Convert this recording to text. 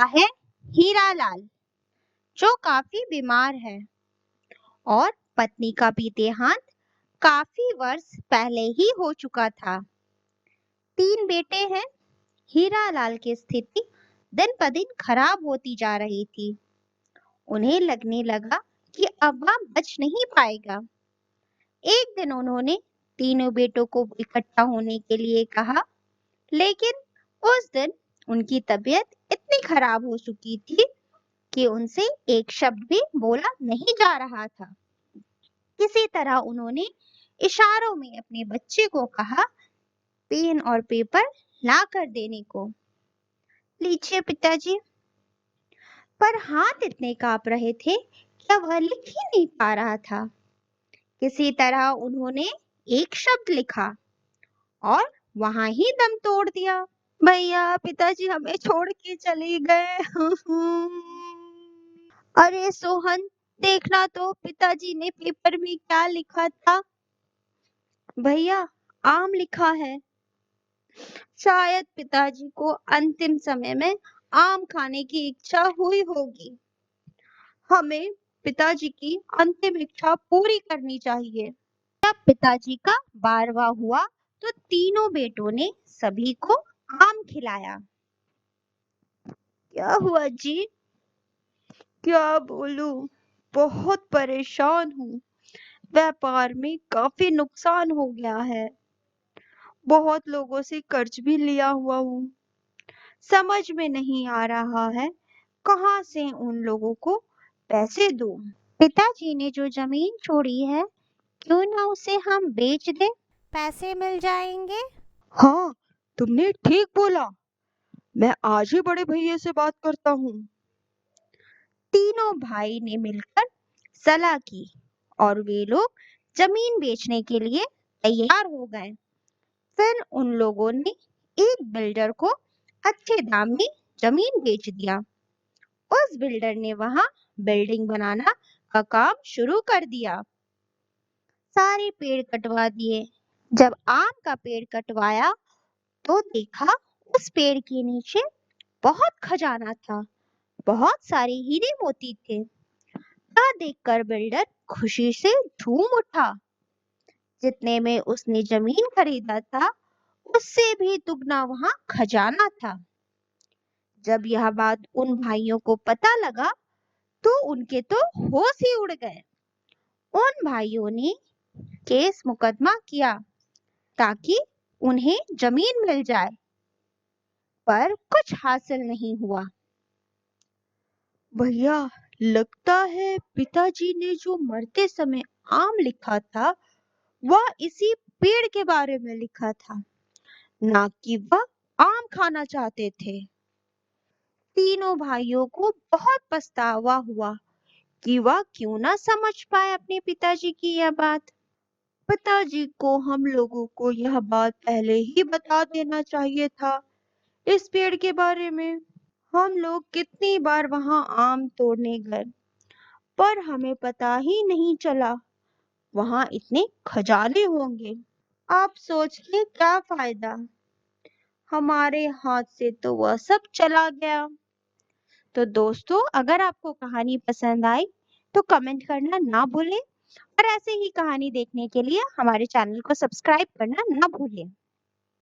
रहता है हीरालाल, जो काफी बीमार है और पत्नी का भी देहांत काफी वर्ष पहले ही हो चुका था। 3 बेटे हैं। हीरालाल की स्थिति दिन ब दिन खराब होती जा रही थी। उन्हें लगने लगा कि अब वह बच नहीं पाएगा। एक दिन उन्होंने तीनों बेटों को इकट्ठा होने के लिए कहा, लेकिन उस दिन उनकी तबीयत इतनी खराब हो चुकी थी कि उनसे एक शब्द भी बोला नहीं जा रहा था। किसी तरह उन्होंने इशारों में अपने बच्चे को कहा, पेन और पेपर ला कर देने को। लीजिए पिताजी। पर हाथ इतने कांप रहे थे कि वह लिख ही नहीं पा रहा था। किसी तरह उन्होंने एक शब्द लिखा और वहां ही दम तोड़ दिया। भैया, पिताजी हमें छोड़ के चले गए। अरे सोहन, देखना तो पिताजी ने पेपर में क्या लिखा था। भैया, आम लिखा है। शायद पिताजी को अंतिम समय में आम खाने की इच्छा हुई होगी। हमें पिताजी की अंतिम इच्छा पूरी करनी चाहिए। जब पिताजी का 12वां हुआ तो तीनों बेटों ने सभी को आम खिलाया। क्या हुआ जी? क्या बोलूं, बहुत परेशान हूँ। व्यापार में काफी नुकसान हो गया है। बहुत लोगों से कर्ज भी लिया हुआ हूँ। समझ में नहीं आ रहा है कहाँ से उन लोगों को पैसे दूं। पिताजी ने जो जमीन छोड़ी है, क्यों ना उसे हम बेच दें? पैसे मिल जाएंगे। हाँ, तुमने ठीक बोला। मैं आज ही बड़े भैया से बात करता हूँ। तीनों भाई ने मिलकर सलाह की और वे लोग जमीन बेचने के लिए तैयार हो गए। फिर उन लोगों ने एक बिल्डर को अच्छे दाम में जमीन बेच दिया। उस बिल्डर ने वहां बिल्डिंग बनाना का काम शुरू कर दिया। सारे पेड़ कटवा दिए। जब आम का पेड़ कटवाया तो देखा उस पेड़ के नीचे बहुत खजाना था। बहुत सारे हीरे मोती थे। यह देखकर बिल्डर खुशी से झूम उठा। जितने में उसने जमीन खरीदा था, उससे भी दुगना वहां खजाना था। जब यह बात उन भाइयों को पता लगा तो उनके तो होश ही उड़ गए। उन भाइयों ने केस मुकदमा किया ताकि उन्हें जमीन मिल जाए, पर कुछ हासिल नहीं हुआ। भैया, लगता है पिताजी ने जो मरते समय आम लिखा था, वह इसी पेड़ के बारे में लिखा था, ना कि वह आम खाना चाहते थे। तीनों भाइयों को बहुत पछतावा हुआ कि वह क्यों ना समझ पाए अपने पिताजी की यह बात। पिताजी को हम लोगों को यह बात पहले ही बता देना चाहिए था। इस पेड़ के बारे में हम लोग कितनी बार वहां आम तोड़ने गए, पर हमें पता ही नहीं चला वहां इतने खजाने होंगे। आप सोच के क्या फायदा, हमारे हाथ से तो वह सब चला गया। तो दोस्तों, अगर आपको कहानी पसंद आई तो कमेंट करना ना भूलें और ऐसे ही कहानी देखने के लिए हमारे चैनल को सब्सक्राइब करना ना भूलें।